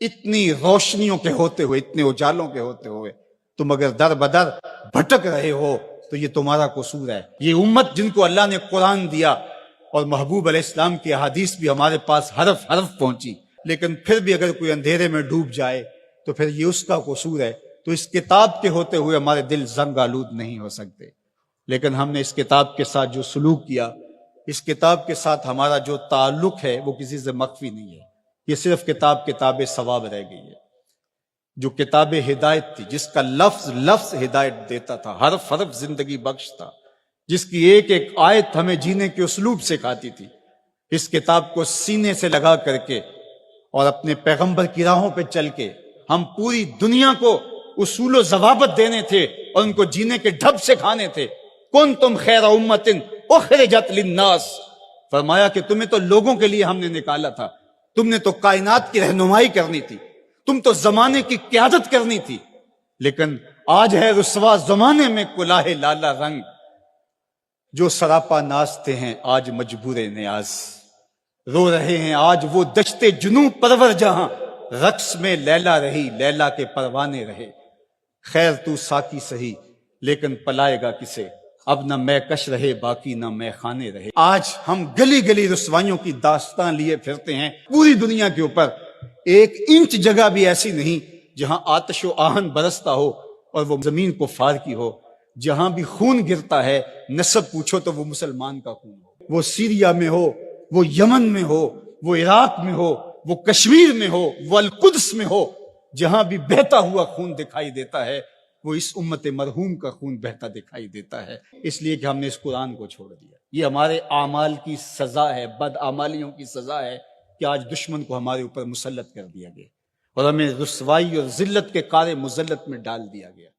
اتنی روشنیوں کے ہوتے ہوئے، اتنے اجالوں کے ہوتے ہوئے تم اگر در بدر بھٹک رہے ہو تو یہ تمہارا قصور ہے۔ یہ امت جن کو اللہ نے قرآن دیا اور محبوب علیہ السلام کی احادیث بھی ہمارے پاس حرف حرف پہنچی، لیکن پھر بھی اگر کوئی اندھیرے میں ڈوب جائے تو پھر یہ اس کا قصور ہے۔ تو اس کتاب کے ہوتے ہوئے ہمارے دل زنگ آلود نہیں ہو سکتے، لیکن ہم نے اس کتاب کے ساتھ جو سلوک کیا، اس کتاب کے ساتھ ہمارا جو تعلق ہے وہ کسی سے مخفی نہیں ہے۔ یہ صرف کتاب ثواب رہ گئی ہے، جو کتاب ہدایت تھی، جس کا لفظ لفظ ہدایت دیتا تھا، حرف حرف زندگی بخش تھا، جس کی ایک ایک آیت ہمیں جینے کے اسلوب سکھاتی تھی۔ اس کتاب کو سینے سے لگا کر کے اور اپنے پیغمبر کی راہوں پہ چل کے ہم پوری دنیا کو اصول و ضوابط دینے تھے اور ان کو جینے کے ڈھب سکھانے تھے۔ کنتم خیر امت اخرجت للناس، فرمایا کہ تمہیں تو لوگوں کے لیے ہم نے نکالا تھا، تم نے تو کائنات کی رہنمائی کرنی تھی، تم تو زمانے کی قیادت کرنی تھی، لیکن آج ہے رسوا زمانے میں کلاه لالا رنگ، جو سراپا نازتے ہیں آج مجبور نیاز، رو رہے ہیں آج وہ دشت جنوب پرور جہاں، رقص میں لیلا رہی لیلا کے پروانے رہے۔ خیر تو ساکی سہی لیکن پلائے گا کسے، اب نہ میں کش رہے باقی نہ میں خانے رہے۔ آج ہم گلی گلی رسوائیوں کی داستان لیے پھرتے ہیں، پوری دنیا کے اوپر ایک انچ جگہ بھی ایسی نہیں جہاں آتش و آہن برستا ہو اور وہ زمین کفار کی ہو۔ جہاں بھی خون گرتا ہے نسب پوچھو تو وہ مسلمان کا خون ہو، وہ سیریا میں ہو، وہ یمن میں ہو، وہ عراق میں ہو، وہ کشمیر میں ہو، وہ القدس میں ہو، جہاں بھی بہتا ہوا خون دکھائی دیتا ہے وہ اس امت مرحوم کا خون بہتا دکھائی دیتا ہے، اس لیے کہ ہم نے اس قرآن کو چھوڑ دیا۔ یہ ہمارے اعمال کی سزا ہے، بد اعمالیوں کی سزا ہے کہ آج دشمن کو ہمارے اوپر مسلط کر دیا گیا اور ہمیں رسوائی اور ذلت کے قعر مذلت میں ڈال دیا گیا۔